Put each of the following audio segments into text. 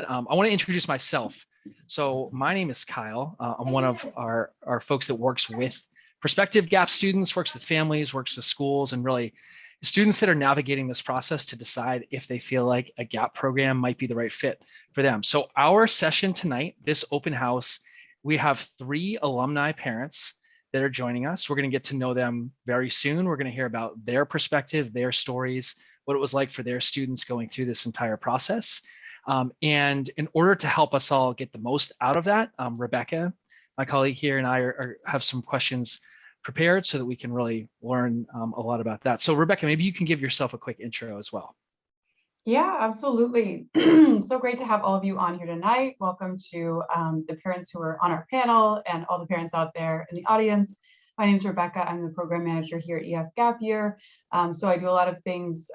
I want to introduce myself. So my name is Kyle. I'm one of our folks that works with prospective GAP students, works with families, works with schools, and really students that are navigating this process to decide if they feel like a GAP program might be the right fit for them. So our session tonight, this open house, we have 3 alumni parents that are joining us. We're going to get to know them very soon. We're going to hear about their perspective, their stories, what it was like for their students going through this entire process. And in order to help us all get the most out of that, Rebecca, my colleague here, and I have some questions prepared so that we can really learn a lot about that. So Rebecca, maybe you can give yourself a quick intro as well. Yeah, absolutely. So great to have all of you on here tonight. Welcome to the parents who are on our panel and all the parents out there in the audience. My name is Rebecca. I'm the program manager here at EF Gap Year. So I do a lot of things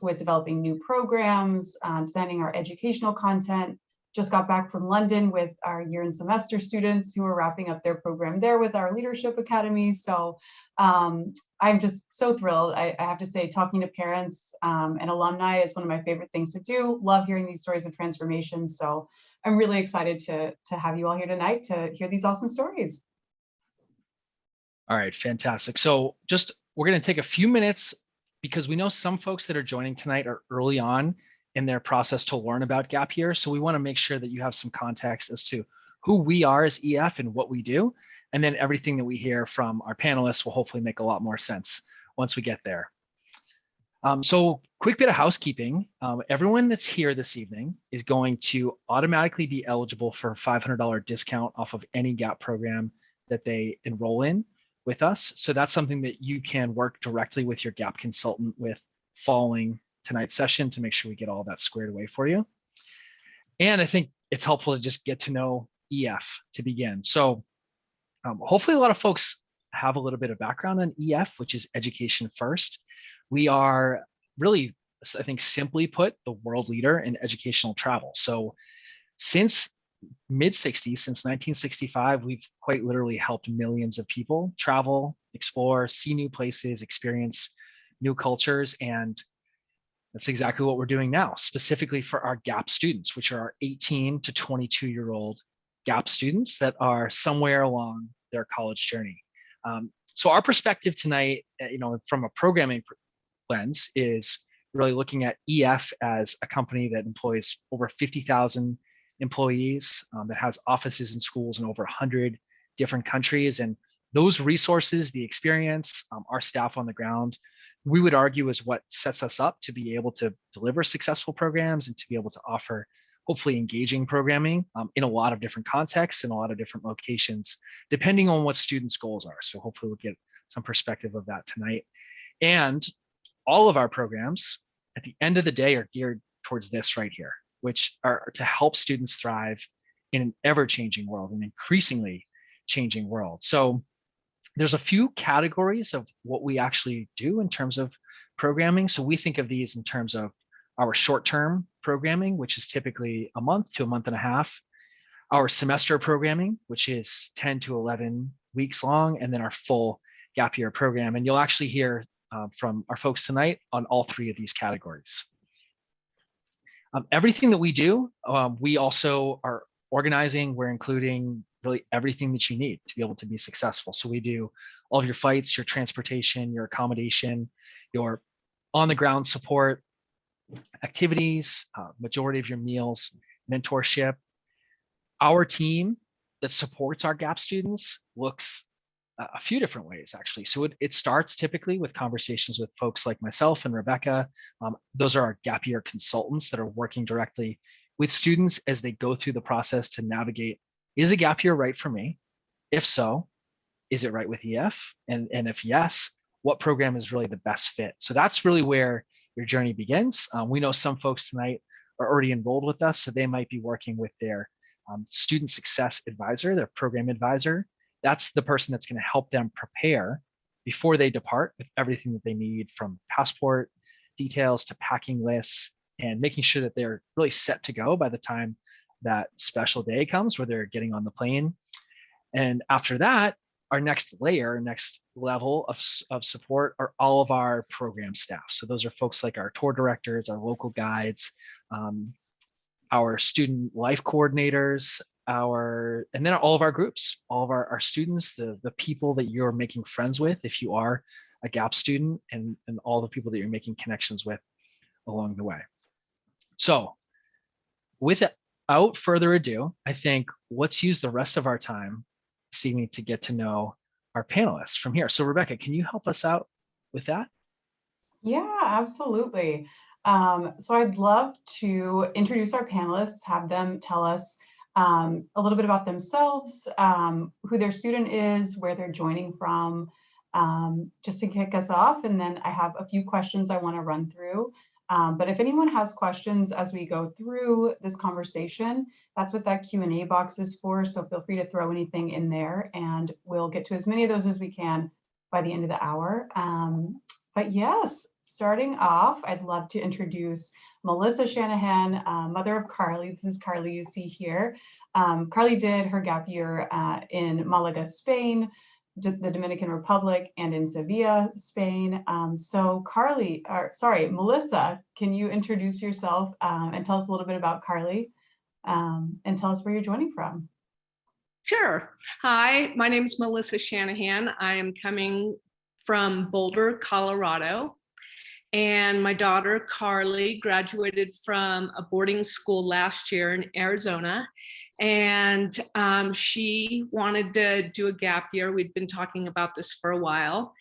with developing new programs, designing our educational content. Just got back from London with our year and semester students who are wrapping up their program there with our Leadership Academy. So I'm just so thrilled. I have to say, talking to parents and alumni is one of my favorite things to do. Love hearing these stories of transformation. So I'm really excited to have you all here tonight to hear these awesome stories. All right, fantastic. So we're going to take a few minutes because we know some folks that are joining tonight are early on in their process to learn about Gap Year. So we want to make sure that you have some context as to who we are as EF and what we do. And then everything that we hear from our panelists will hopefully make a lot more sense once we get there. So quick bit of housekeeping. Everyone that's here this evening is going to automatically be eligible for a $500 discount off of any GAP program that they enroll in with us. So that's something that you can work directly with your GAP consultant with following tonight's session to make sure we get all that squared away for you. And I think it's helpful to just get to know EF to begin. So hopefully a lot of folks have a little bit of background on EF, which is Education First. We are really, I think simply put, the world leader in educational travel. So since mid-60s, since 1965, we've quite literally helped millions of people travel, explore, see new places, experience new cultures. And that's exactly what we're doing now, specifically for our GAP students, which are our 18 to 22-year-old GAP students that are somewhere along their college journey. So our perspective tonight, from a programming lens, is really looking at EF as a company that employs over 50,000 employees, that has offices in schools in over 100 different countries. And those resources, the experience, our staff on the ground, we would argue is what sets us up to be able to deliver successful programs and to be able to offer hopefully engaging programming in a lot of different contexts and a lot of different locations, depending on what students' goals are. So hopefully we'll get some perspective of that tonight. And all of our programs at the end of the day are geared towards this right here, which are to help students thrive in an ever-changing world, an increasingly changing world. So there's a few categories of what we actually do in terms of programming. So we think of these in terms of our short-term programming, which is typically a month to a month and a half, our semester programming, which is 10 to 11 weeks long, and then our full Gap Year program. And you'll actually hear from our folks tonight on all 3 of these categories. Everything that we do, we also are organizing. We're including really everything that you need to be able to be successful. So we do all of your flights, your transportation, your accommodation, your on-the-ground support, activities, majority of your meals, mentorship. Our team that supports our GAP students looks a few different ways, actually. So it starts typically with conversations with folks like myself and Rebecca. Those are our Gap Year consultants that are working directly with students as they go through the process to navigate, is a Gap Year right for me? If so, is it right with EF? And if yes, what program is really the best fit? So that's really where your journey begins. We know some folks tonight are already enrolled with us, so they might be working with their student success advisor, their program advisor. That's the person that's going to help them prepare before they depart with everything that they need, from passport details to packing lists, and making sure that they're really set to go by the time that special day comes where they're getting on the plane. And after that, our next layer, next level of support are all of our program staff. So those are folks like our tour directors, our local guides, our student life coordinators, and then all of our groups, all of our students, the people that you're making friends with, if you are a GAP student, and all the people that you're making connections with along the way. So without further ado, I think let's use the rest of our time this evening to get to know our panelists from here. So Rebecca, can you help us out with that? Yeah, absolutely. So I'd love to introduce our panelists, have them tell us a little bit about themselves, who their student is, where they're joining from, just to kick us off. And then I have a few questions I want to run through. But if anyone has questions as we go through this conversation, that's what that Q&A box is for. So feel free to throw anything in there, and we'll get to as many of those as we can by the end of the hour. But yes, starting off, I'd love to introduce Melissa Shanahan, mother of Carly. This is Carly you see here. Carly did her gap year in Malaga, Spain, the Dominican Republic, and in Sevilla, Spain. So Melissa, can you introduce yourself and tell us a little bit about Carly, and tell us where you're joining from? Sure. Hi, my name is Melissa Shanahan. I am coming from Boulder, Colorado. And my daughter, Carly, graduated from a boarding school last year in Arizona. And she wanted to do a gap year. We'd been talking about this for a while.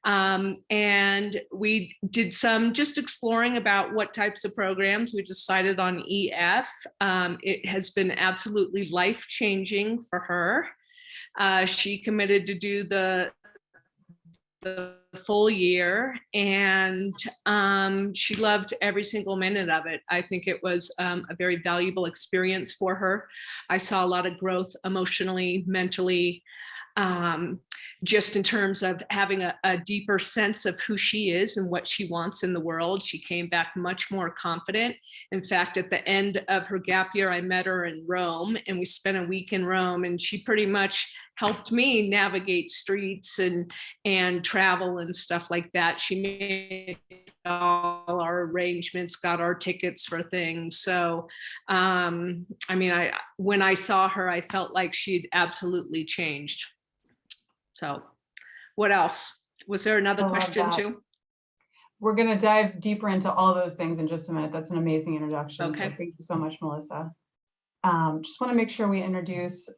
And we did some just exploring about what types of programs. We decided on EF. It has been absolutely life-changing for her. She committed to do the full year, and she loved every single minute of it. I think it was a very valuable experience for her. I saw a lot of growth emotionally, mentally, just in terms of having a deeper sense of who she is and what she wants in the world. She came back much more confident. In fact, at the end of her gap year, I met her in Rome, and we spent a week in Rome, and she pretty much helped me navigate streets and travel and stuff like that. She made all our arrangements, got our tickets for things. So, I mean, when I saw her, I felt like she'd absolutely changed. So what else? Was there another question too? We're going to dive deeper into all those things in just a minute. That's an amazing introduction. Okay. So thank you so much, Melissa. Just want to make sure we introduce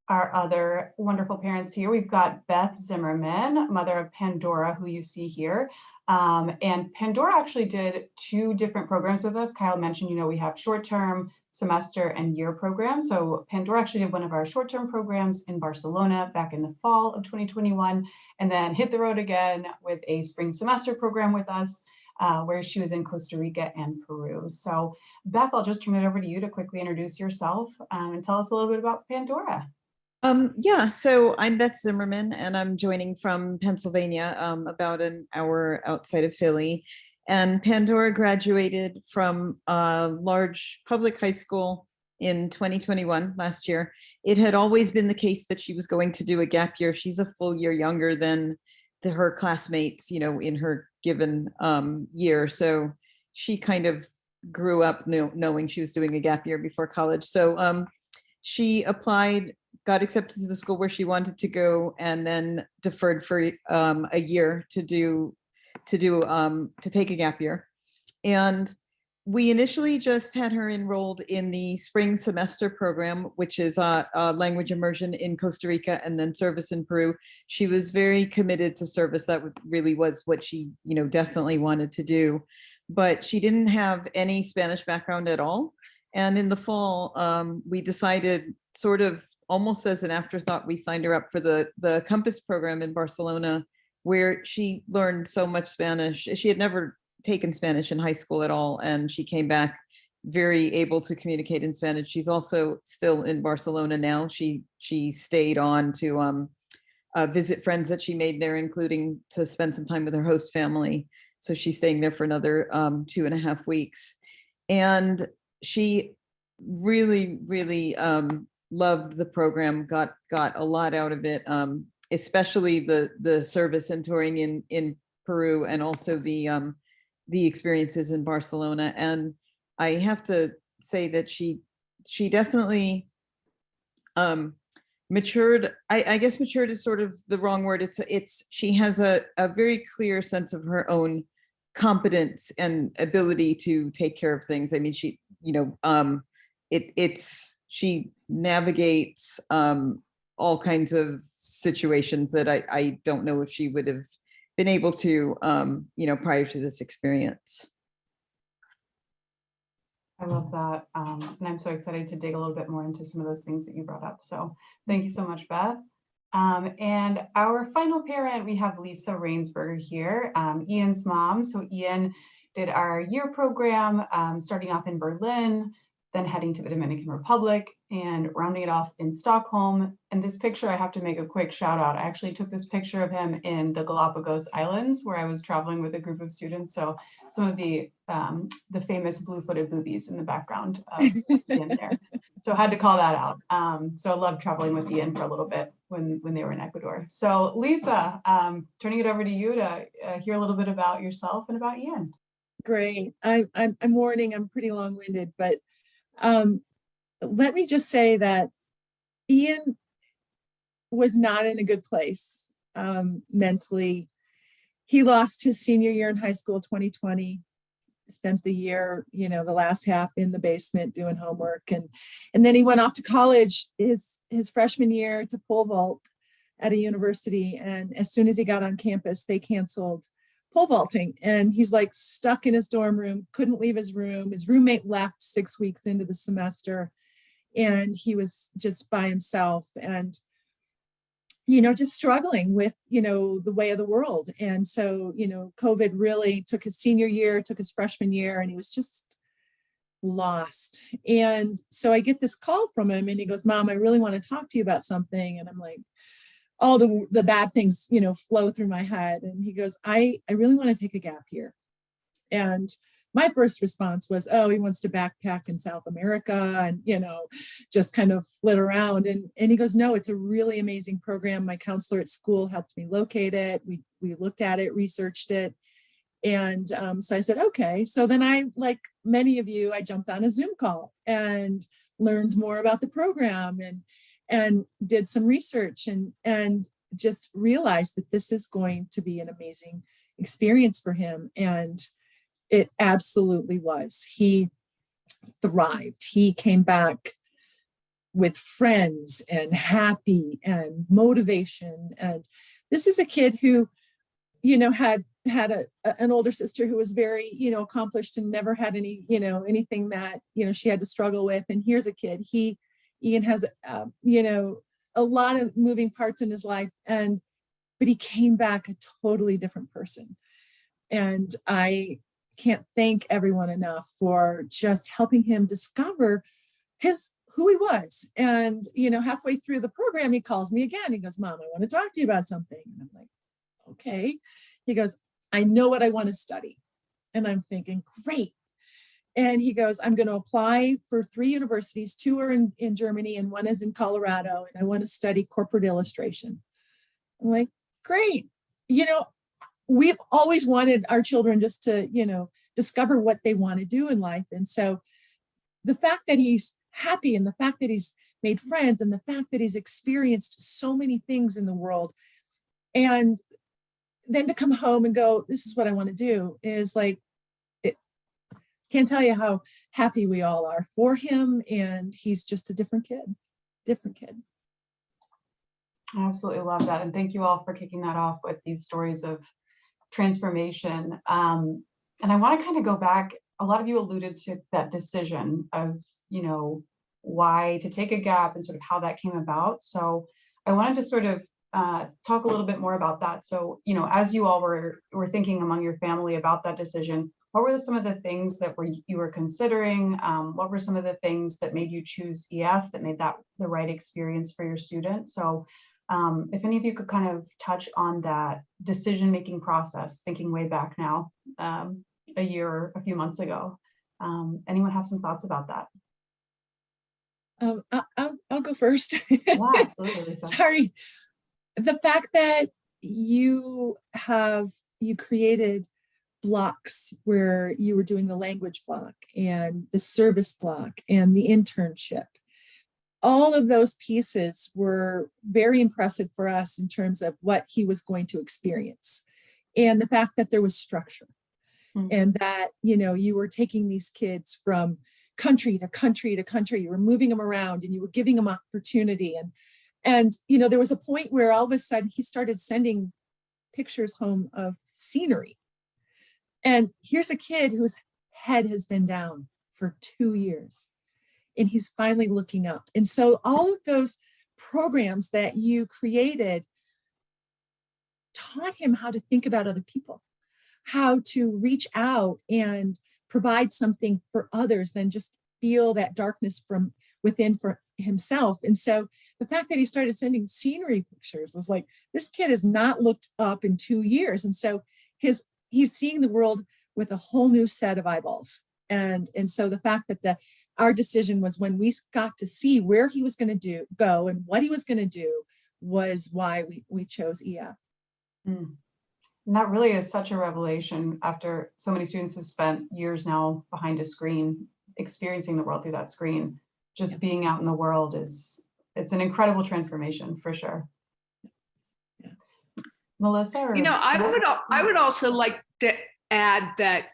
our other wonderful parents here. We've got Beth Zimmerman, mother of Pandora, who you see here. And Pandora actually did 2 different programs with us. Kyle mentioned, we have short-term, semester, and year programs. So Pandora actually did one of our short-term programs in Barcelona back in the fall of 2021, and then hit the road again with a spring semester program with us, where she was in Costa Rica and Peru. So Beth, I'll just turn it over to you to quickly introduce yourself and tell us a little bit about Pandora. Yeah, so I'm Beth Zimmerman, and I'm joining from Pennsylvania, about an hour outside of Philly. And Pandora graduated from a large public high school in 2021, last year. It had always been the case that she was going to do a gap year. She's a full year younger than her classmates, in her given year. So she kind of grew up knowing she was doing a gap year before college. So she applied, got accepted to the school where she wanted to go, and then deferred for a year to take a gap year. And we initially just had her enrolled in the spring semester program, which is a language immersion in Costa Rica and then service in Peru. She was very committed to service. That really was what she, definitely wanted to do. But she didn't have any Spanish background at all. And in the fall, we decided, sort of almost as an afterthought, we signed her up for the Compass program in Barcelona, where she learned so much Spanish. She had never taken Spanish in high school at all, and she came back very able to communicate in Spanish. She's also still in Barcelona now. She stayed on to visit friends that she made there, including to spend some time with her host family. So she's staying there for another 2.5 weeks. And she really, really loved the program, got a lot out of it, especially the service and touring in Peru, and also the experiences in Barcelona. And I have to say that she definitely matured. I guess matured is sort of the wrong word. It's she has a very clear sense of her own competence and ability to take care of things. I mean, she, she navigates all kinds of situations that I don't know if she would have been able to, prior to this experience. I love that. And I'm so excited to dig a little bit more into some of those things that you brought up. So thank you so much, Beth. And our final parent, we have Lisa Rainsberger here, Ian's mom. So Ian did our year program, starting off in Berlin, then heading to the Dominican Republic and rounding it off in Stockholm. And this picture, I have to make a quick shout out. I actually took this picture of him in the Galapagos Islands where I was traveling with a group of students. So some of the famous blue-footed boobies in the background of Ian there. So I had to call that out. So I loved traveling with Ian for a little bit when they were in Ecuador. So Lisa, turning it over to you to hear a little bit about yourself and about Ian. Great. I'm warning, I'm pretty long-winded, but let me just say that Ian was not in a good place mentally. He lost his senior year in high school, 2020, spent the year, the last half in the basement doing homework. And then he went off to college his freshman year to pole vault at a university. And as soon as he got on campus, they canceled pole vaulting. And he's like stuck in his dorm room, couldn't leave his room. His roommate left 6 weeks into the semester and he was just by himself and, just struggling with, the way of the world. And so, COVID really took his senior year, took his freshman year, and he was just lost. And so I get this call from him and he goes, "Mom, I really want to talk to you about something." And I'm like, all the bad things, flow through my head. And he goes, I really want to take a gap year. And my first response was, oh, he wants to backpack in South America and, just kind of flit around. And he goes, no, it's a really amazing program. My counselor at school helped me locate it. We looked at it, researched it. And so I said, okay. So then I, like many of you, I jumped on a Zoom call and learned more about the program and did some research and just realized that this is going to be an amazing experience for him. And it absolutely was. He thrived. He came back with friends and happy and motivation. And this is a kid who, had an older sister who was very, accomplished and never had any, anything that, she had to struggle with. And here's a kid, Ian has, a lot of moving parts in his life, but he came back a totally different person. And I can't thank everyone enough for just helping him discover who he was. And, halfway through the program, he calls me again. He goes, "Mom, I want to talk to you about something." And I'm like, okay. He goes, "I know what I want to study." And I'm thinking, great. And he goes, "I'm going to apply for 3 universities. 2 are in Germany and 1 is in Colorado. And I want to study corporate illustration." I'm like, great. We've always wanted our children just to, discover what they want to do in life. And so the fact that he's happy and the fact that he's made friends and the fact that he's experienced so many things in the world, and then to come home and go, "This is what I want to do," is like, can't tell you how happy we all are for him. And he's just a different kid. I absolutely love that. And thank you all for kicking that off with these stories of transformation. And I want to kind of go back. A lot of you alluded to that decision of, why to take a gap and sort of how that came about. So I wanted to sort of talk a little bit more about that. So, as you all were thinking among your family about that decision, what were some of the things that you were considering? What were some of the things that made you choose EF, that made that the right experience for your student? So if any of you could kind of touch on that decision-making process, thinking way back now, a year or a few months ago. Anyone have some thoughts about that? I'll go first. Yeah, absolutely, Lisa. Sorry. The fact that you created blocks where you were doing the language block and the service block and the internship. All of those pieces were very impressive for us in terms of what he was going to experience. And the fact that there was structure and that, you were taking these kids from country to country to country, you were moving them around and you were giving them opportunity. And there was a point where all of a sudden he started sending pictures home of scenery. And here's a kid whose head has been down for 2 years and he's finally looking up. And so all of those programs that you created taught him how to think about other people, how to reach out and provide something for others than just feel that darkness from within for himself. And so the fact that he started sending scenery pictures was like, this kid has not looked up in 2 years. And so he's seeing the world with a whole new set of eyeballs. And so the fact that our decision was when we got to see where he was going to go and what he was going to do was why we chose EF. And that really is such a revelation after so many students have spent years now behind a screen, experiencing the world through that screen. Just being out in the world it's an incredible transformation for sure. Yes. Melissa? I would also like to add that,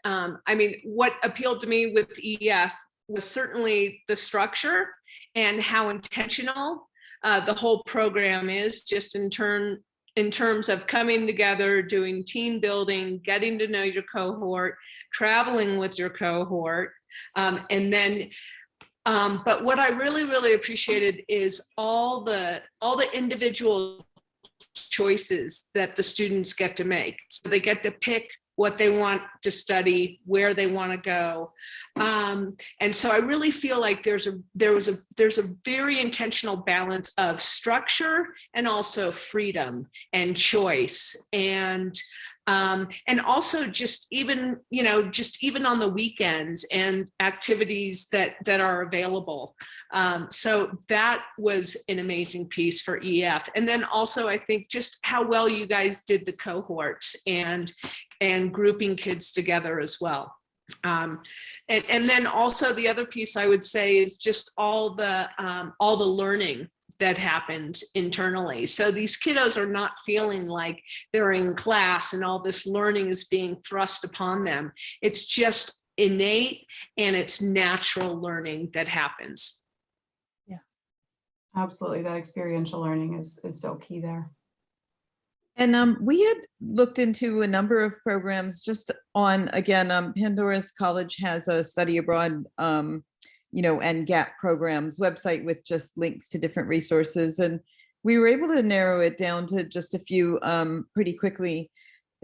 what appealed to me with EF was certainly the structure and how intentional the whole program is, just in terms of coming together, doing team building, getting to know your cohort, traveling with your cohort. But what I really, really appreciated is all the individual choices that the students get to make. So they get to pick what they want to study, where they want to go. And so I really feel like there's a very intentional balance of structure and also freedom and choice. And also just even on the weekends and activities that are available. So that was an amazing piece for EF. And then also I think just how well you guys did the cohorts and grouping kids together as well. And then also the other piece I would say is just all the learning that happened internally. So these kiddos are not feeling like they're in class and all this learning is being thrust upon them. It's just innate and it's natural learning that happens. Yeah, absolutely. That experiential learning is so key there. And we had looked into a number of programs just on, again, Pandora's College has a study abroad and GAP programs website with just links to different resources. And we were able to narrow it down to just a few pretty quickly.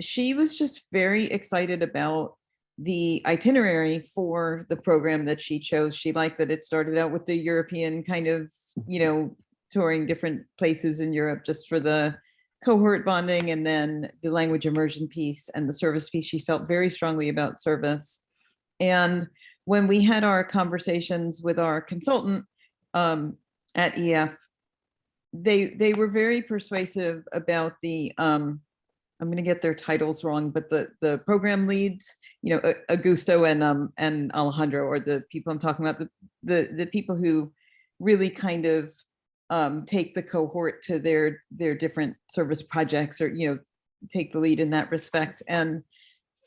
She was just very excited about the itinerary for the program that she chose. She liked that it started out with the European kind of, touring different places in Europe just for the cohort bonding, and then the language immersion piece and the service piece. She felt very strongly about service. And when we had our conversations with our consultant at EF, they were very persuasive about the, I'm going to get their titles wrong, but the program leads, Augusto and Alejandro, or the people I'm talking about, the people who really kind of take the cohort to their different service projects, or take the lead in that respect. And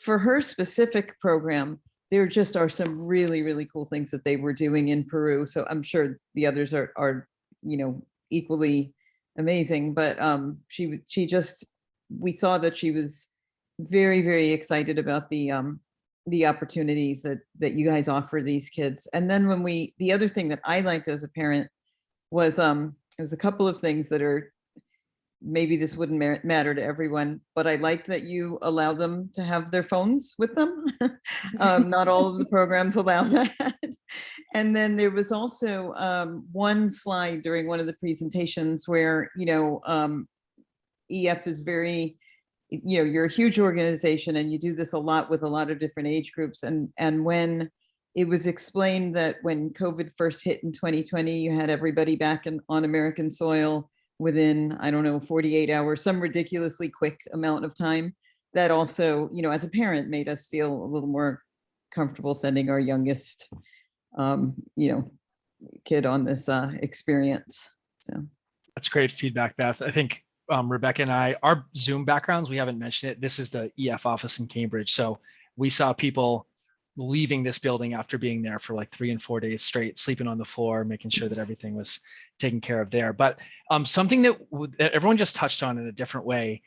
for her specific program, there just are some really, really cool things that they were doing in Peru. So I'm sure the others are equally amazing. But we saw that she was very, very excited about the opportunities that you guys offer these kids. And then the other thing that I liked as a parent was it was a couple of things that are, maybe this wouldn't matter to everyone, but I liked that you allow them to have their phones with them. Not all of the programs allow that. And then there was also one slide during one of the presentations where, EF is very, you're a huge organization and you do this a lot with a lot of different age groups. And when it was explained that when COVID first hit in 2020, you had everybody back on American soil within, 48 hours, some ridiculously quick amount of time. that also, as a parent, made us feel a little more comfortable sending our youngest, kid on this experience. So. That's great feedback, Beth. I think Rebecca and I, our Zoom backgrounds, we haven't mentioned it. This is the EF office in Cambridge. So we saw people leaving this building after being there for like 3 and 4 days straight, sleeping on the floor, making sure that everything was taken care of there. But something that everyone just touched on in a different way,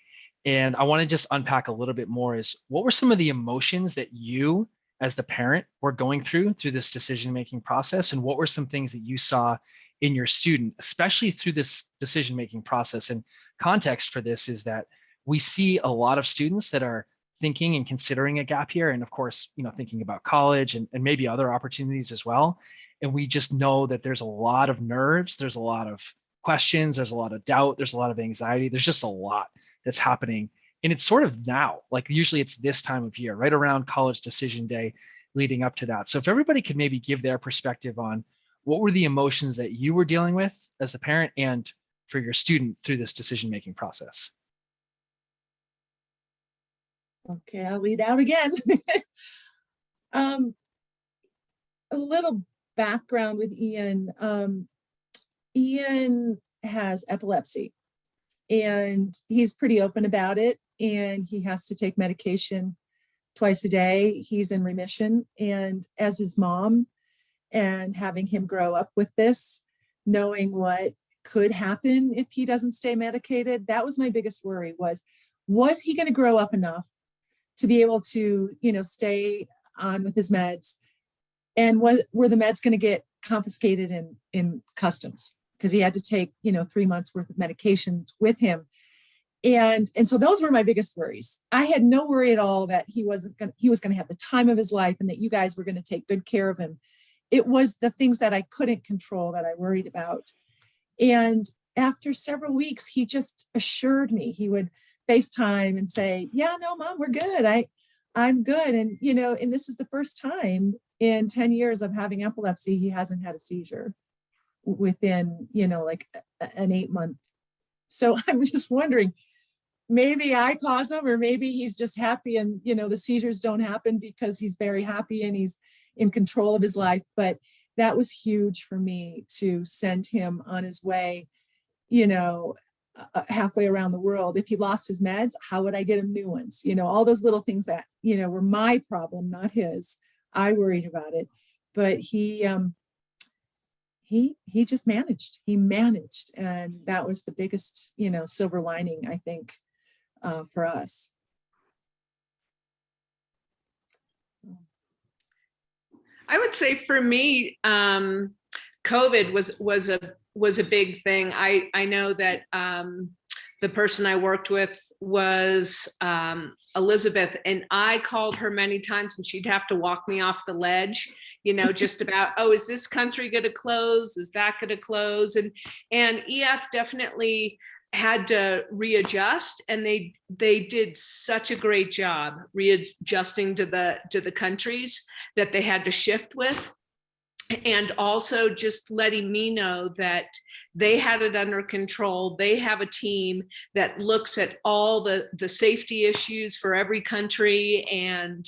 and I want to just unpack a little bit more, is what were some of the emotions that you as the parent were going through this decision-making process? And what were some things that you saw in your student, especially through this decision-making process? And context for this is that we see a lot of students that are thinking and considering a gap year, and of course, thinking about college and maybe other opportunities as well. And we just know that there's a lot of nerves, there's a lot of questions, there's a lot of doubt, there's a lot of anxiety, there's just a lot that's happening. And it's sort of now, like usually it's this time of year, right around college decision day, leading up to that. So if everybody could maybe give their perspective on what were the emotions that you were dealing with as a parent and for your student through this decision-making process. Okay, I'll lead out again. A little background with Ian. Ian has epilepsy and he's pretty open about it, and he has to take medication twice a day. He's in remission. And as his mom, and having him grow up with this, knowing what could happen if he doesn't stay medicated, that was my biggest worry. Was he going to grow up enough to be able to, stay on with his meds? And were the meds going to get confiscated in customs? Because he had to take, 3 months worth of medications with him. And so those were my biggest worries. I had no worry at all that he was going to have the time of his life and that you guys were going to take good care of him. It was the things that I couldn't control that I worried about. And after several weeks, he just assured me. He would FaceTime and say, "Yeah, no, Mom, we're good. I'm good." And, and this is the first time in 10 years of having epilepsy, he hasn't had a seizure within, like an 8-month. So I'm just wondering, maybe I cause them, or maybe he's just happy and, the seizures don't happen because he's very happy and he's in control of his life. But that was huge for me to send him on his way, halfway around the world. If he lost his meds, how would I get him new ones? All those little things that, were my problem, not his. I worried about it, but he just managed. He managed. And that was the biggest, silver lining, I think, for us. I would say for me, COVID was a big thing. I know that the person I worked with was Elizabeth, and I called her many times, and she'd have to walk me off the ledge, just about, oh, is this country going to close? Is that going to close? And EF definitely had to readjust, and they did such a great job readjusting to the countries that they had to shift with, and also just letting me know that they had it under control. They have a team that looks at all the safety issues for every country, and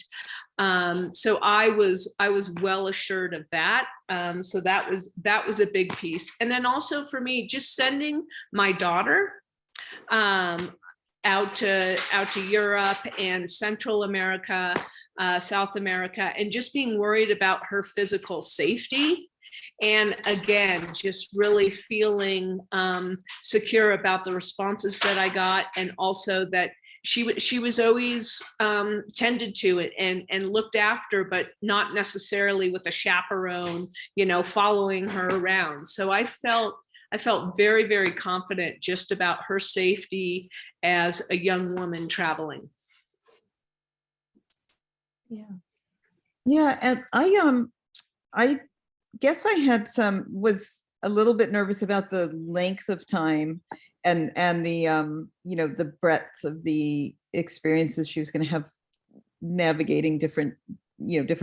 so I was well assured of that. So that was a big piece. And then also for me, just sending my daughter out to Europe and Central America, South America, and just being worried about her physical safety. And again, just really feeling secure about the responses that I got, and also that she was always tended to it and looked after, but not necessarily with a chaperone, following her around. So I felt very, very confident just about her safety as a young woman traveling. Yeah, and I guess I was a little bit nervous about the length of time and the the breadth of the experiences she was going to have navigating different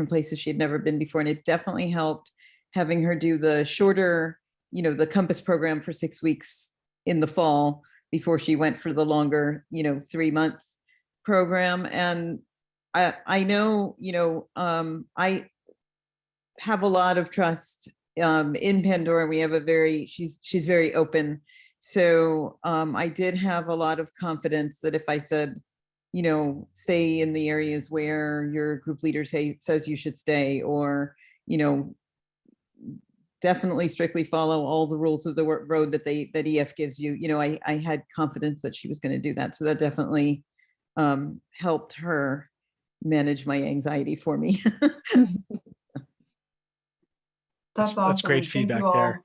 places she had never been before. And it definitely helped having her do the shorter, the Compass program for 6 weeks in the fall before she went for the longer, 3-month program, and I know, I have a lot of trust in Pandora. We have she's very open. So I did have a lot of confidence that if I said, stay in the areas where your group leader says you should stay, or, definitely strictly follow all the rules of the road that EF gives you. I had confidence that she was going to do that. So that definitely helped her manage my anxiety for me. That's awesome. That's great Thank you feedback all. there.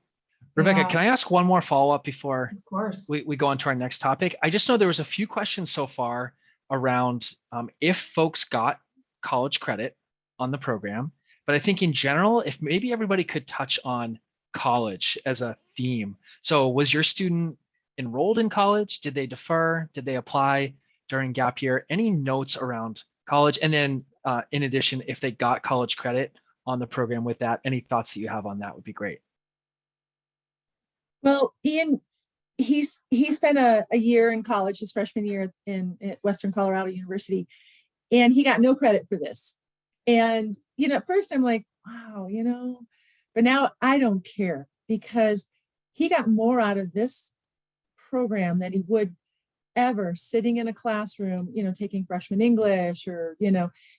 Rebecca, Yeah, can I ask one more follow-up before of course. we go on to our next topic? I just know there was a few questions so far around if folks got college credit on the program, but I think in general, if maybe everybody could touch on college as a theme. So was your student enrolled in college? Did they defer? Did they apply during gap year? Any notes around college? And then in addition, if they got college credit on the program with that, any thoughts that you have on that would be great. Well, Ian, he spent a year in college, his freshman year at Western Colorado University, and he got no credit for this. And, at first I'm like, wow, but now I don't care, because he got more out of this program than he would ever sitting in a classroom, taking freshman English, or,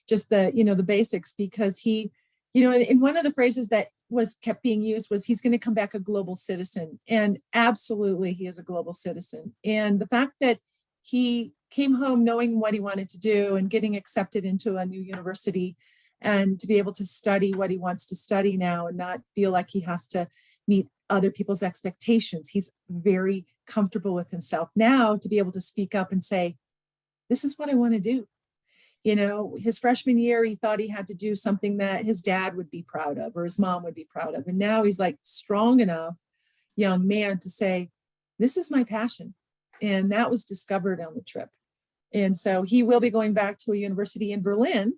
just the basics, because he, and one of the phrases that kept being used was he's going to come back a global citizen. And absolutely, he is a global citizen. And the fact that he came home knowing what he wanted to do and getting accepted into a new university, and to be able to study what he wants to study now and not feel like he has to meet other people's expectations. He's very comfortable with himself now to be able to speak up and say, this is what I want to do. His freshman year, he thought he had to do something that his dad would be proud of or his mom would be proud of. And now he's like strong enough young man to say, this is my passion. And that was discovered on the trip. And so he will be going back to a university in Berlin,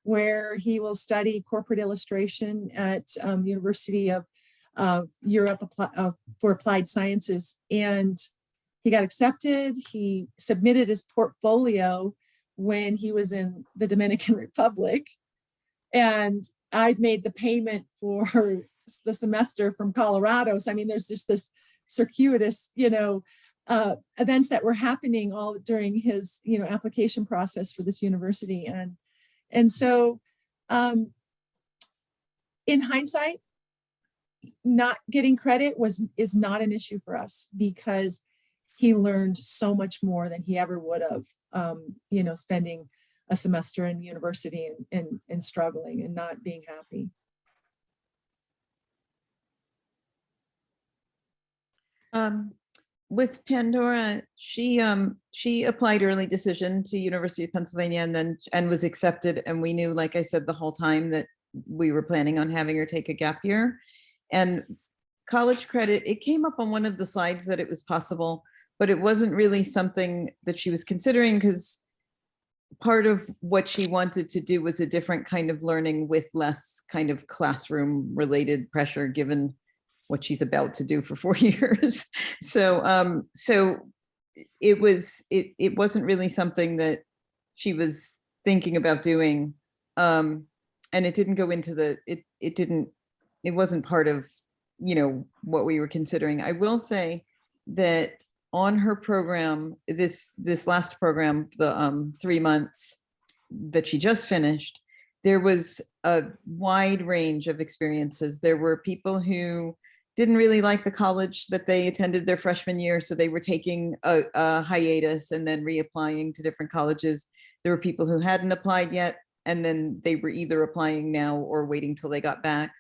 where he will study corporate illustration at University of Europe for Applied Sciences. And he got accepted. He submitted his portfolio when he was in the Dominican Republic. And I made the payment for the semester from Colorado. So, I mean, there's just this circuitous, events that were happening all during his, application process for this university. And so in hindsight, not getting credit is not an issue for us, because he learned so much more than he ever would have, spending a semester in university and struggling and not being happy. With Pandora, she applied early decision to University of Pennsylvania and was accepted. And we knew, like I said, the whole time that we were planning on having her take a gap year. And college credit, it came up on one of the slides that it was possible, but it wasn't really something that she was considering, because part of what she wanted to do was a different kind of learning with less kind of classroom related pressure, given what she's about to do for 4 years. So it wasn't really something that she was thinking about doing. And it didn't go into it wasn't part of, what we were considering. I will say that on her program, this last program, the 3 months that she just finished, there was a wide range of experiences. There were people who didn't really like the college that they attended their freshman year, so they were taking a hiatus and then reapplying to different colleges. There were people who hadn't applied yet, and then they were either applying now or waiting till they got back.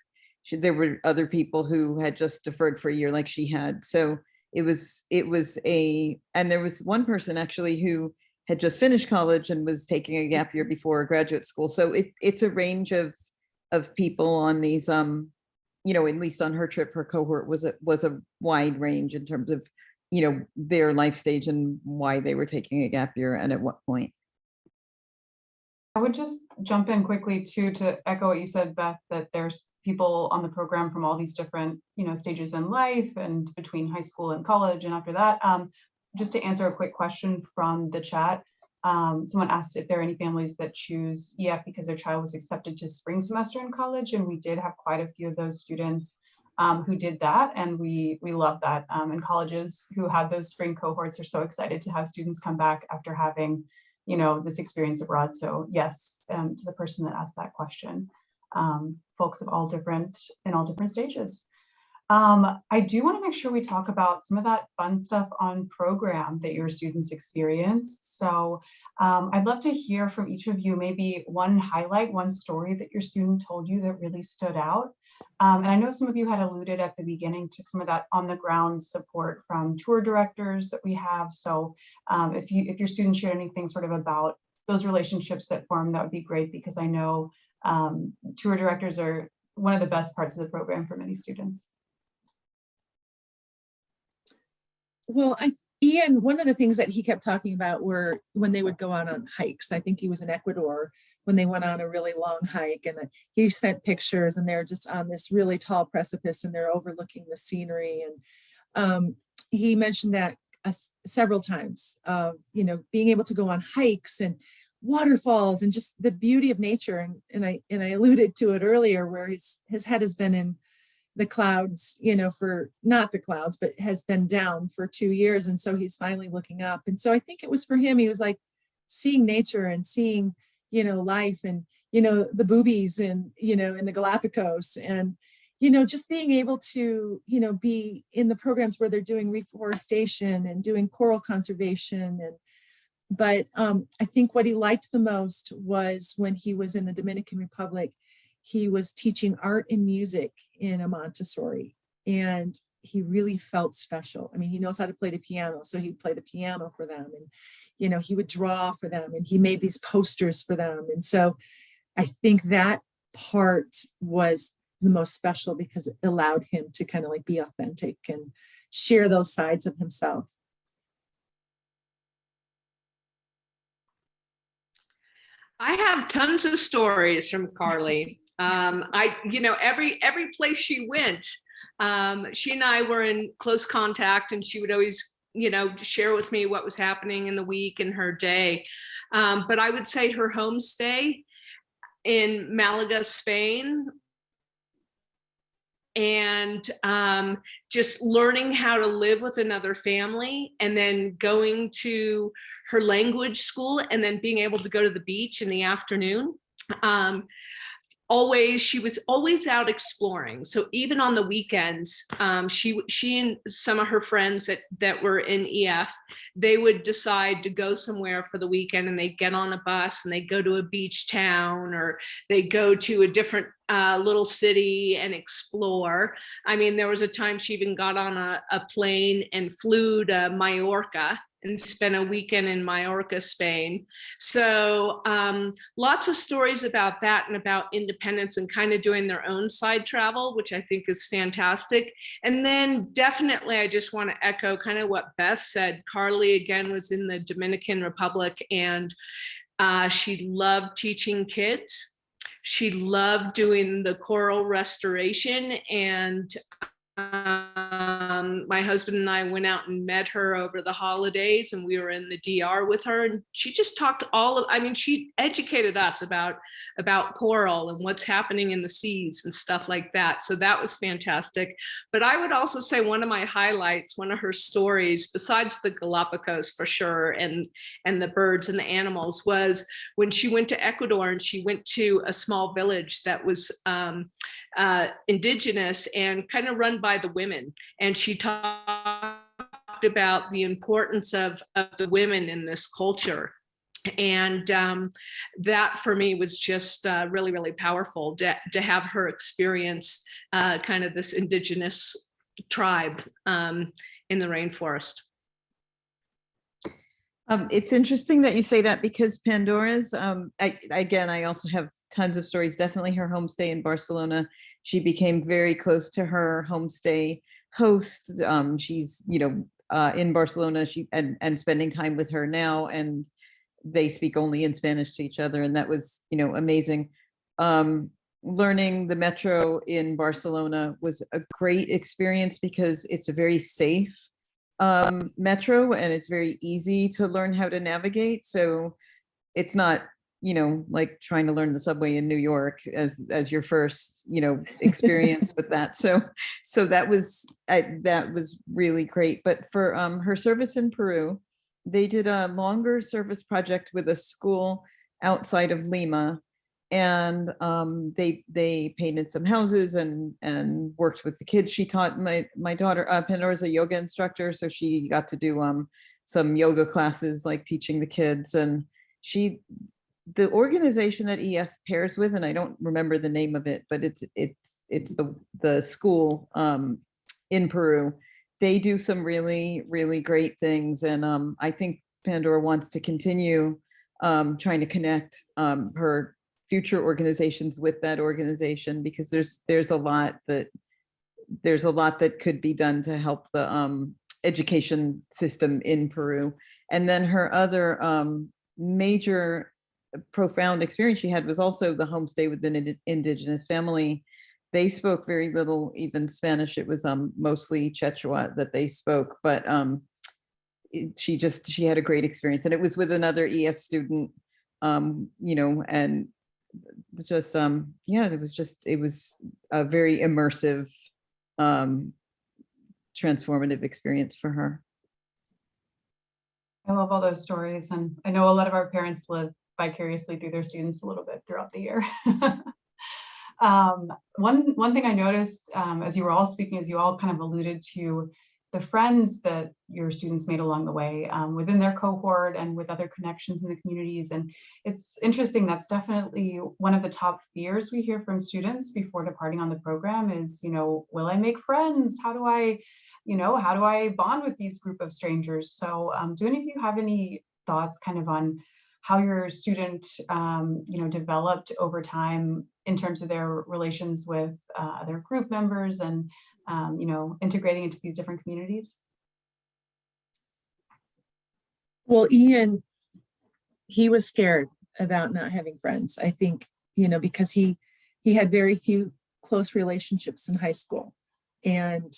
There were other people who had just deferred for a year like she had. So and there was one person actually who had just finished college and was taking a gap year before graduate school. So it's a range of people on these, at least on her trip, her cohort was a wide range in terms of, their life stage and why they were taking a gap year and at what point. I would just jump in quickly too to echo what you said, Beth, that there's people on the program from all these different, stages in life and between high school and college and after that. Just to answer a quick question from the chat, Someone asked if there are any families that choose EF because their child was accepted to spring semester in college, and we did have quite a few of those students who did that, and we love that. And colleges who had those spring cohorts are so excited to have students come back after having, you know, this experience abroad. So yes, to the person that asked that question, folks of all different stages. I do want to make sure we talk about some of that fun stuff on program that your students experience. So I'd love to hear from each of you, maybe one highlight, one story that your student told you that really stood out. And I know some of you had alluded at the beginning to some of that on the ground support from tour directors that we have. So if your students shared anything sort of about those relationships that form, that would be great, because I know tour directors are one of the best parts of the program for many students. Well, Ian, one of the things that he kept talking about were when they would go out on hikes. I think he was in Ecuador when they went on a really long hike, and he sent pictures, and they're just on this really tall precipice and they're overlooking the scenery. And he mentioned that several times of, you know, being able to go on hikes and waterfalls and just the beauty of nature. And I alluded to it earlier, where his head has been in the clouds, you know, for not the clouds, but has been down for 2 years. And so he's finally looking up. And so I think it was for him, he was like seeing nature and seeing, you know, life and, you know, the boobies and, you know, in the Galapagos, and, you know, just being able to, you know, be in the programs where they're doing reforestation and doing coral conservation. But I think what he liked the most was when he was in the Dominican Republic, he was teaching art and music in a Montessori, and he really felt special. I mean, he knows how to play the piano, so he'd play the piano for them, and, you know, he would draw for them, and he made these posters for them. And so I think that part was the most special, because it allowed him to kind of like be authentic and share those sides of himself. I have tons of stories from Carly. You know, every place she went, she and I were in close contact, and she would always, you know, share with me what was happening in the week and her day. But I would say her homestay in Malaga, Spain, and just learning how to live with another family, and then going to her language school, and then being able to go to the beach in the afternoon. She was always out exploring. So even on the weekends, she and some of her friends that were in EF, they would decide to go somewhere for the weekend, and they'd get on a bus and they'd go to a beach town, or they'd go to a different little city and explore. I mean, there was a time she even got on a plane and flew to Mallorca and spent a weekend in Mallorca, Spain. So lots of stories about that, and about independence and kind of doing their own side travel, which I think is fantastic. And then definitely, I just want to echo kind of what Beth said. Carly, again, was in the Dominican Republic, and she loved teaching kids. She loved doing the coral restoration, and my husband and I went out and met her over the holidays, and we were in the DR with her, and she just talked she educated us about coral and what's happening in the seas and stuff like that. So that was fantastic. But I would also say one of my highlights, one of her stories, besides the Galapagos for sure, and the birds and the animals, was when she went to Ecuador, and she went to a small village that was indigenous and kind of run by the women. And she talked about the importance of the women in this culture. And that for me was just really, really powerful to have her experience kind of this indigenous tribe in the rainforest. It's interesting that you say that, because Pandora's, I also have tons of stories. Definitely her homestay in Barcelona. She became very close to her homestay host. She's, you know, in Barcelona, and spending time with her now, and they speak only in Spanish to each other. And that was, you know, amazing. Learning the metro in Barcelona was a great experience, because it's a very safe metro, and it's very easy to learn how to navigate. So it's not, like trying to learn the subway in New York as your first, experience with that. So that was really great. But for her service in Peru, they did a longer service project with a school outside of Lima, and they painted some houses and worked with the kids. She taught my daughter, Pandora's a yoga instructor, so she got to do some yoga classes, like teaching the kids. And the organization that EF pairs with, and I don't remember the name of it, but it's the school in Peru. They do some really, really great things. And I think Pandora wants to continue trying to connect her future organizations with that organization, because there's a lot that could be done to help the education system in Peru. And then her other major profound experience she had was also the homestay with an indigenous family. They spoke very little even Spanish. It was mostly Quechua that they spoke, but she had a great experience, and it was with another EF student, and just it was a very immersive, transformative experience for her. I love all those stories, and I know a lot of our parents live vicariously through their students a little bit throughout the year. One thing I noticed as you were all speaking, as you all kind of alluded to the friends that your students made along the way within their cohort and with other connections in the communities. And it's interesting, that's definitely one of the top fears we hear from students before departing on the program is, will I make friends? How do I bond with these group of strangers? So do any of you have any thoughts kind of on how your student, developed over time in terms of their relations with their group members and, integrating into these different communities? Well, Ian, he was scared about not having friends. I think, because he had very few close relationships in high school. And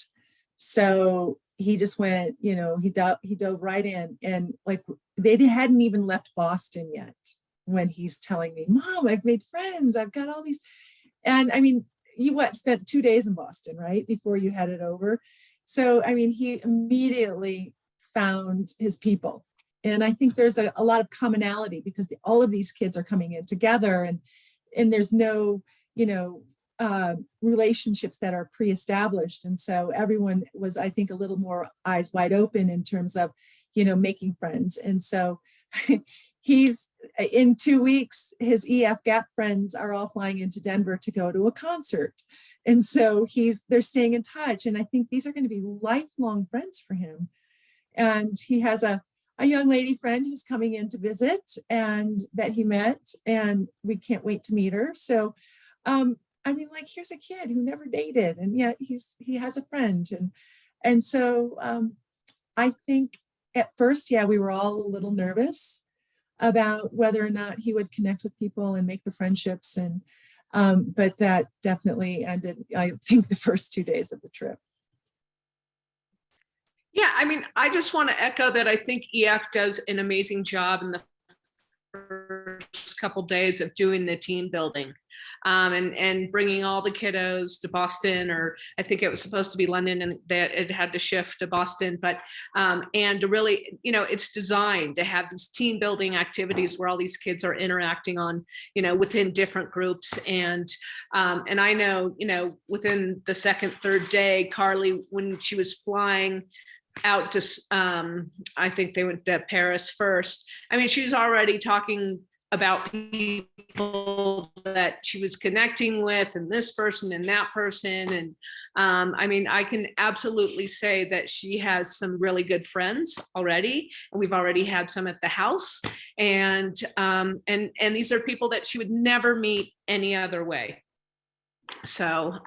so he just went, he dove right in, and like they hadn't even left Boston yet when he's telling me, Mom, I've made friends. I've got all these. And I mean, you spent 2 days in Boston, right? Before you headed over. So, I mean, he immediately found his people. And I think there's a lot of commonality because all of these kids are coming in together, and there's no, relationships that are pre-established. And so everyone was, I think, a little more eyes wide open in terms of, making friends. And so he's in 2 weeks, his EF Gap friends are all flying into Denver to go to a concert. And so they're staying in touch. And I think these are going to be lifelong friends for him. And he has a young lady friend who's coming in to visit and that he met, and we can't wait to meet her. So, I mean, like, here's a kid who never dated, and yet he has a friend. And so I think at first, we were all a little nervous about whether or not he would connect with people and make the friendships. And but that definitely ended, I think, the first 2 days of the trip. Yeah, I mean, I just want to echo that I think EF does an amazing job in the first couple days of doing the team building and bringing all the kiddos to Boston, or I think it was supposed to be London and that it had to shift to Boston, but and to really, it's designed to have these team building activities where all these kids are interacting on, within different groups. And I know, within the second, third day, Carly, when she was flying out to, I think they went to Paris first. I mean, she was already talking about people that she was connecting with, and this person and that person. And I mean, I can absolutely say that she has some really good friends already. And we've already had some at the house. And these are people that she would never meet any other way. So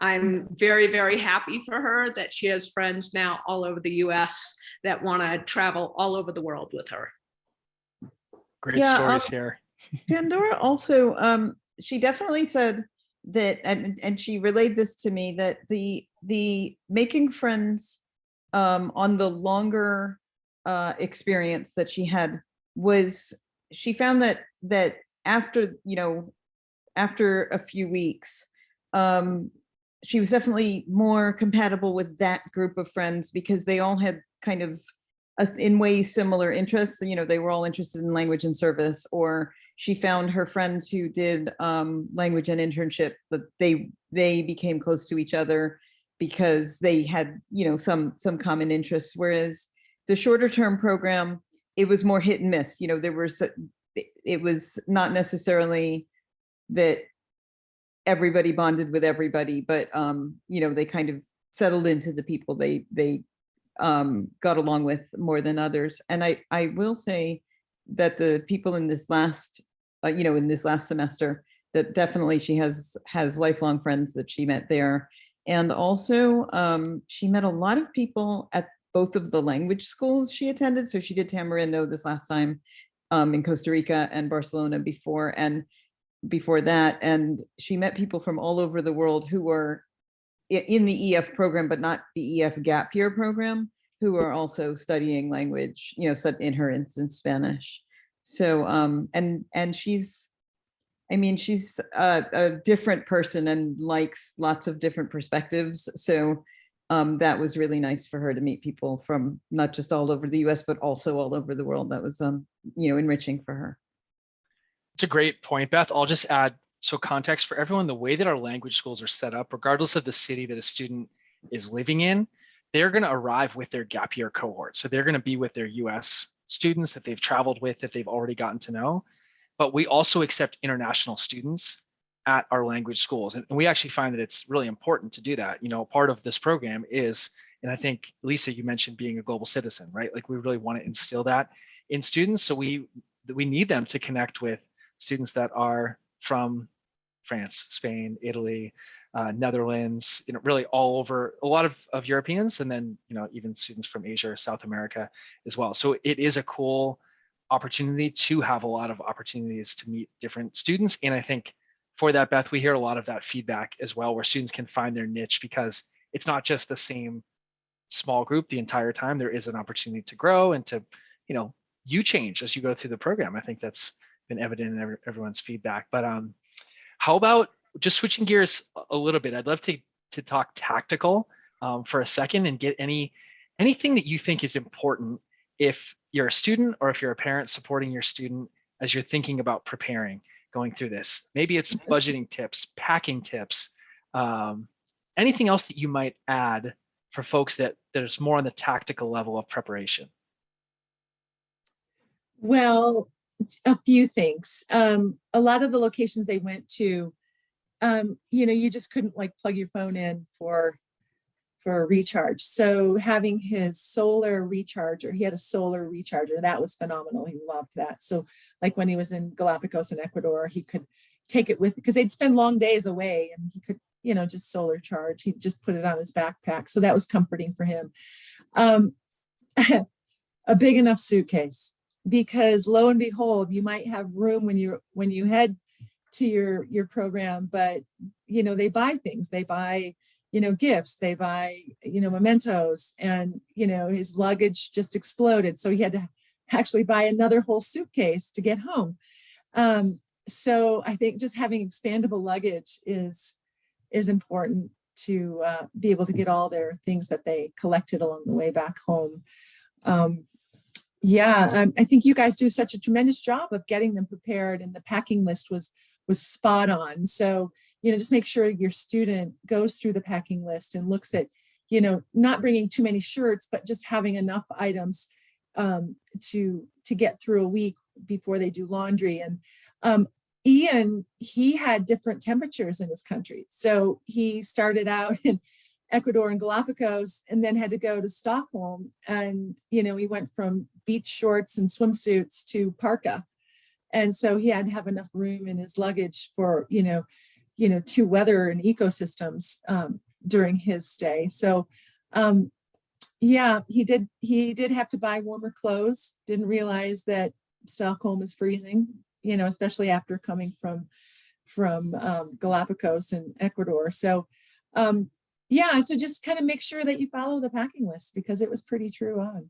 I'm very, very happy for her that she has friends now all over the US that want to travel all over the world with her. Great stories here. Pandora also, she definitely said that, and she relayed this to me, that the making friends on the longer experience that she had was she found that after, after a few weeks, she was definitely more compatible with that group of friends because they all had kind of in ways similar interests. They were all interested in language and service, or she found her friends who did language and internship, that they became close to each other because they had, some common interests. Whereas the shorter term program, it was more hit and miss. It was not necessarily that everybody bonded with everybody, but they kind of settled into the people they got along with more than others. And I will say that the people in this last, in this last semester, that definitely she has lifelong friends that she met there. And also she met a lot of people at both of the language schools she attended. So she did Tamarindo this last time in Costa Rica, and Barcelona before that. And she met people from all over the world who were in the EF program, but not the EF gap year program, who are also studying language, in her instance, Spanish. So, and she's a different person and likes lots of different perspectives. So that was really nice for her to meet people from not just all over the US, but also all over the world. That was, enriching for her. It's a great point, Beth. I'll just add, so context for everyone, the way that our language schools are set up, regardless of the city that a student is living in, they're going to arrive with their gap year cohort. So they're going to be with their US students that they've traveled with, that they've already gotten to know. But we also accept international students at our language schools. And we actually find that it's really important to do that. Part of this program is, and I think, Lisa, you mentioned being a global citizen, right? Like, we really want to instill that in students. So we need them to connect with students that are from France, Spain, Italy, Netherlands, really all over, a lot of Europeans, and then, even students from Asia or South America as well. So it is a cool opportunity to have a lot of opportunities to meet different students. And I think for that, Beth, we hear a lot of that feedback as well, where students can find their niche, because it's not just the same small group the entire time. There is an opportunity to grow and to, you change as you go through the program. I think that's been evident in everyone's feedback. But how about just switching gears a little bit? I'd love to talk tactical for a second and get anything that you think is important if you're a student or if you're a parent supporting your student as you're thinking about preparing, going through this. Maybe it's budgeting tips, packing tips, anything else that you might add for folks that there's more on the tactical level of preparation. Well, a few things. A lot of the locations they went to, you just couldn't plug your phone in for a recharge. So having his solar recharger, he had a solar recharger, that was phenomenal. He loved that. So when he was in Galapagos in Ecuador, he could take it with, because they'd spend long days away, and he could, just solar charge. He'd just put it on his backpack. So that was comforting for him. A big enough suitcase, because lo and behold, you might have room when you head to your program, but they buy things, they buy gifts, they buy mementos, and his luggage just exploded, so he had to actually buy another whole suitcase to get home. So I think just having expandable luggage is important to be able to get all their things that they collected along the way back home. I think you guys do such a tremendous job of getting them prepared, and the packing list was spot on. So, just make sure your student goes through the packing list and looks at, not bringing too many shirts, but just having enough items to get through a week before they do laundry. And Ian, he had different temperatures in his country. So he started out in Ecuador and Galapagos, and then had to go to Stockholm. And, he went from beach shorts and swimsuits to parka. And so he had to have enough room in his luggage for, two weather and ecosystems during his stay. So, he did have to buy warmer clothes. Didn't realize that Stockholm is freezing, especially after coming from Galapagos and Ecuador. So, yeah, so just kind of make sure that you follow the packing list because it was pretty true on.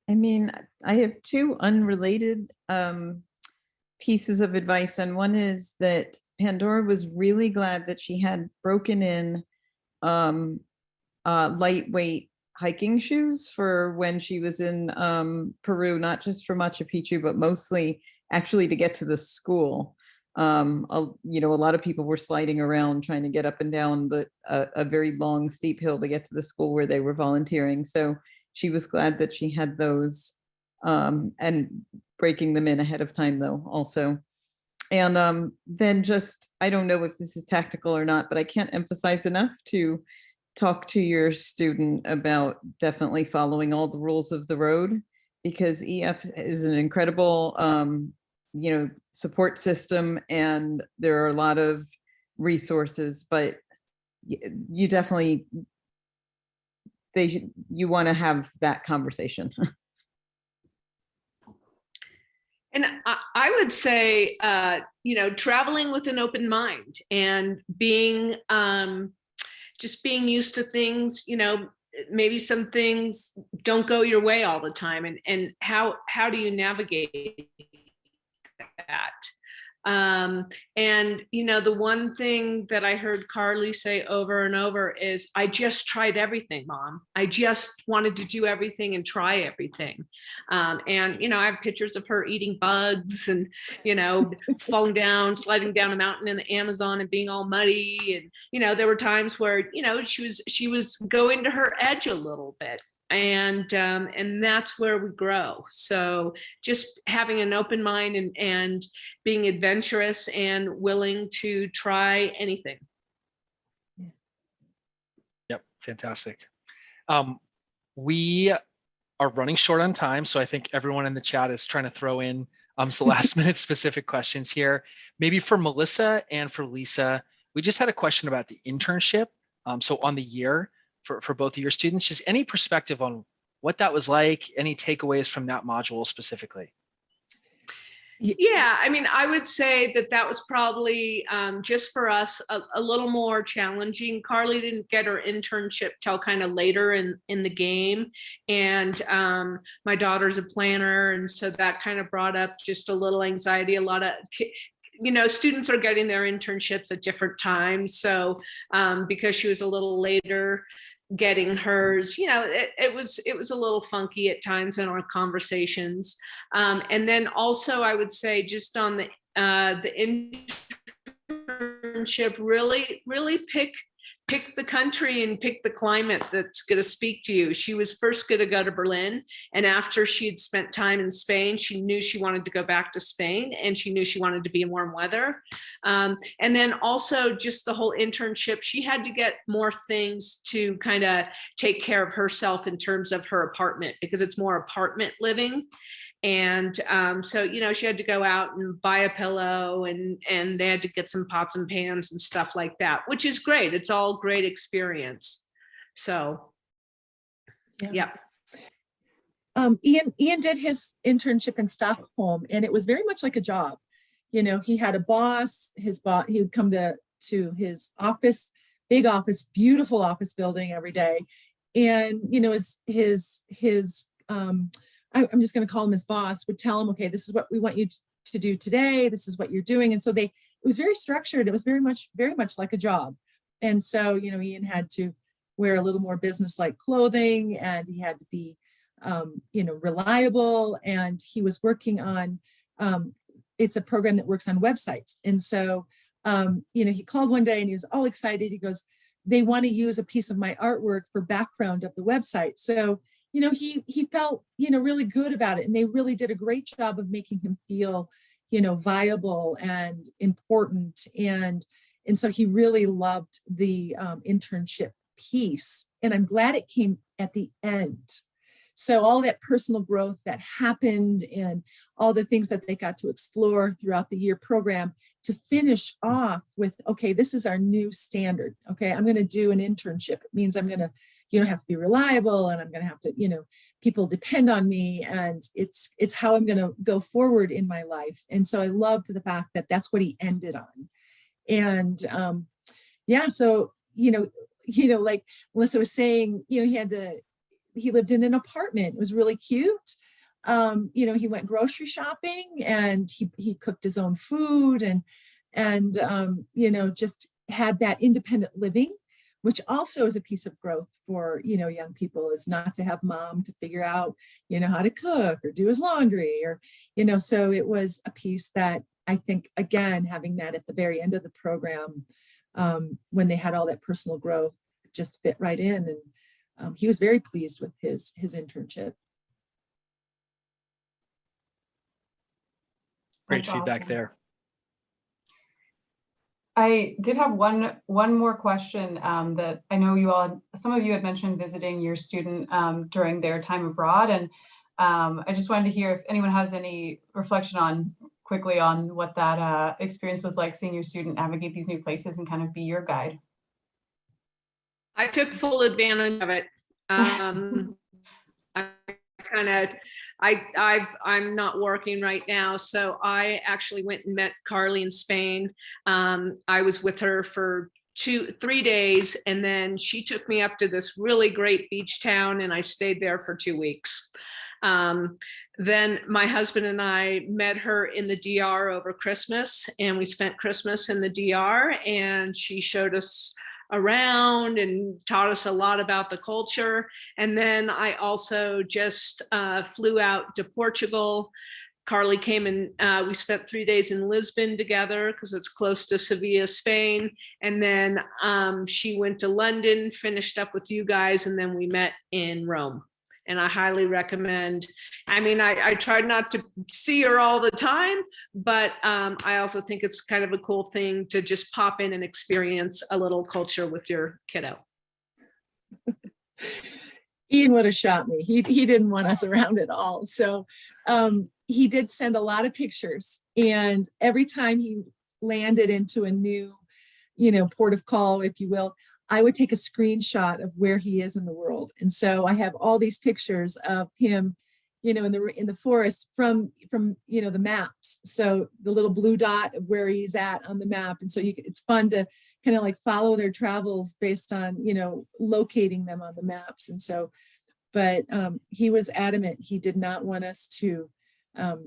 I mean, I have two unrelated pieces of advice, and one is that Pandora was really glad that she had broken in lightweight hiking shoes for when she was in Peru, not just for Machu Picchu, but mostly actually to get to the school. You know, a lot of people were sliding around trying to get up and down a very long, steep hill to get to the school where they were volunteering. So she was glad that she had those, and breaking them in ahead of time though also. And then just, I don't know if this is tactical or not, but I can't emphasize enough to talk to your student about definitely following all the rules of the road, because EF is an incredible, you know, support system, and there are a lot of resources, but you definitely, you want to have that conversation. And I would say, you know, traveling with an open mind and being, just being used to things, you know, maybe some things don't go your way all the time. And how do you navigate that? And, you know, the one thing that I heard Carly say over and over is, I just tried everything, Mom. I just wanted to do everything and try everything. And, you know, I have pictures of her eating bugs and, you know, falling down, sliding down a mountain in the Amazon and being all muddy. And, you know, there were times where, you know, she was going to her edge a little bit. And that's where we grow. So just having an open mind and being adventurous and willing to try anything. Yep, fantastic. We are running short on time, so I think everyone in the chat is trying to throw in some last minute specific questions here. Maybe for Melissa and for Lisa, we just had a question about the internship. So on the year, for both of your students, just any perspective on what that was like, any takeaways from that module specifically? Yeah, I mean, I would say that was probably just for us a little more challenging. Carly didn't get her internship till kind of later in the game, and my daughter's a planner, and so that kind of brought up just a little anxiety. A lot of, you know, students are getting their internships at different times, so because she was a little later getting hers, you know, it was a little funky at times in our conversations. And then also I would say just on the internship, really pick the country and pick the climate that's going to speak to you. She was first going to go to Berlin, and after she had spent time in Spain, she knew she wanted to go back to Spain, and she knew she wanted to be in warm weather. And then also just the whole internship, she had to get more things to kind of take care of herself in terms of her apartment, because it's more apartment living. And so, you know, she had to go out and buy a pillow, and they had to get some pots and pans and stuff like that, which is great. It's all great experience. So, yeah. Ian did his internship in Stockholm, and it was very much like a job. You know, he had a boss, he would come to his office, big office, beautiful office building every day. And, you know, I'm just going to call him his boss, would tell him, okay, this is what we want you to do today. This is what you're doing. And so it was very structured. It was very much like a job. And so, you know, Ian had to wear a little more business-like clothing, and he had to be, you know, reliable. And he was working on, it's a program that works on websites. And so, you know, he called one day and he was all excited. He goes, they want to use a piece of my artwork for background of the website. So, you know, he felt, you know, really good about it. And they really did a great job of making him feel, you know, viable and important. And so he really loved the internship piece. And I'm glad it came at the end. So all that personal growth that happened and all the things that they got to explore throughout the year program to finish off with, okay, this is our new standard. Okay, I'm going to do an internship. It means I'm going to have to be reliable, and I'm going to have to, people depend on me, and it's how I'm going to go forward in my life. And so I loved the fact that that's what he ended on. And yeah, so, like Melissa was saying, he lived in an apartment. It was really cute. He went grocery shopping, and he cooked his own food, and just had that independent living, which also is a piece of growth for, young people, is not to have mom to figure out, how to cook or do his laundry, or, so it was a piece that I think, again, having that at the very end of the program, when they had all that personal growth, just fit right in. And he was very pleased with his internship. Great That's feedback awesome. there. I did have one more question that I know some of you had mentioned visiting your student during their time abroad, and I just wanted to hear if anyone has any reflection quickly on what that experience was like, seeing your student navigate these new places and kind of be your guide. I took full advantage of it. I'm not working right now, so I actually went and met Carly in Spain. I was with her for 3 days, and then she took me up to this really great beach town, and I stayed there for 2 weeks. Then my husband and I met her in the DR over Christmas, and we spent Christmas in the DR, and she showed us around and taught us a lot about the culture. And then I also just flew out to Portugal. Carly came and we spent 3 days in Lisbon together because it's close to Sevilla, Spain. And then she went to London, finished up with you guys, and then we met in Rome. And I highly recommend. I mean, I tried not to see her all the time, but I also think it's kind of a cool thing to just pop in and experience a little culture with your kiddo. Ian would have shot me. He didn't want us around at all. So he did send a lot of pictures, and every time he landed into a new, port of call, if you will, I would take a screenshot of where he is in the world. And so I have all these pictures of him, in the forest from the maps. So the little blue dot of where he's at on the map. And so it's fun to kind of like follow their travels based on, locating them on the maps. And so, but he was adamant. He did not want us to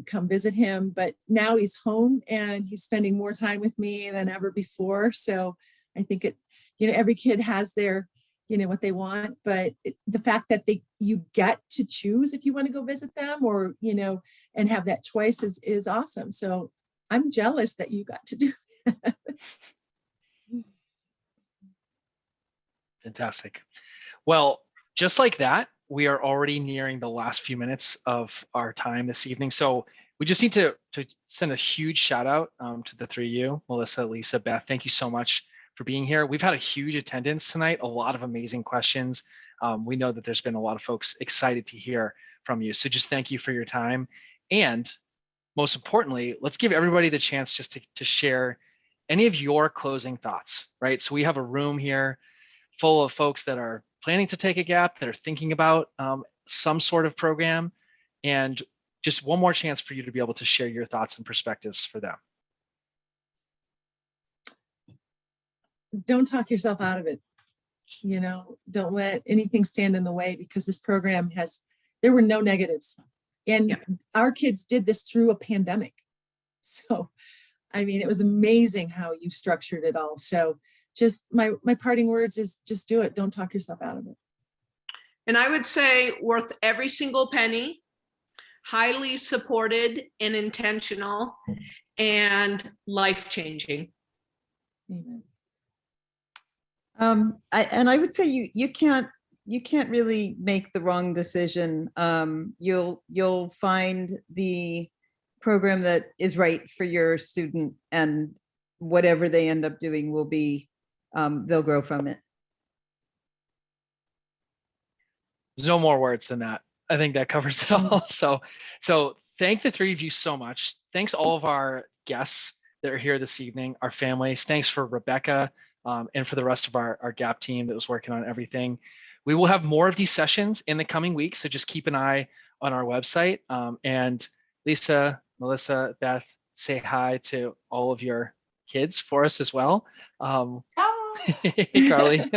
come visit him, but now he's home and he's spending more time with me than ever before. So I think every kid has their, what they want, but the fact that you get to choose if you want to go visit them or, and have that choice is awesome. So I'm jealous that you got to do that. Fantastic. Well, just like that, we are already nearing the last few minutes of our time this evening. So we just need to send a huge shout out to the three of you, Melissa, Lisa, Beth. Thank you so much for being here. We've had a huge attendance tonight, a lot of amazing questions. We know that there's been a lot of folks excited to hear from you. So just thank you for your time. And most importantly, let's give everybody the chance just to share any of your closing thoughts, right? So we have a room here full of folks that are planning to take a gap, that are thinking about some sort of program, and just one more chance for you to be able to share your thoughts and perspectives for them. Don't talk yourself out of it. Don't let anything stand in the way, because this program there were no negatives. And our kids did this through a pandemic. So, I mean, it was amazing how you structured it all. So just my parting words is just do it. Don't talk yourself out of it. And I would say worth every single penny, highly supported and intentional, and life-changing. Amen. I would say you can't really make the wrong decision. You'll find the program that is right for your student, and whatever they end up doing will be, they'll grow from it. There's no more words than that. I think that covers it all. So thank the three of you so much. Thanks all of our guests that are here this evening, our families. Thanks for Rebecca and for the rest of our GAP team that was working on everything. we will have more of these sessions in the coming weeks. So just keep an eye on our website. And Lisa, Melissa, Beth, say hi to all of your kids for us as well. Oh, Hey, Carly.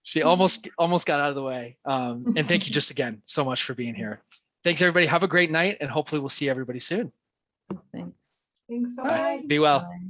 She almost got out of the way. And thank you just again so much for being here. Thanks, everybody. Have a great night, and hopefully we'll see everybody soon. Thanks. thanks so Bye. much. Be well. Bye.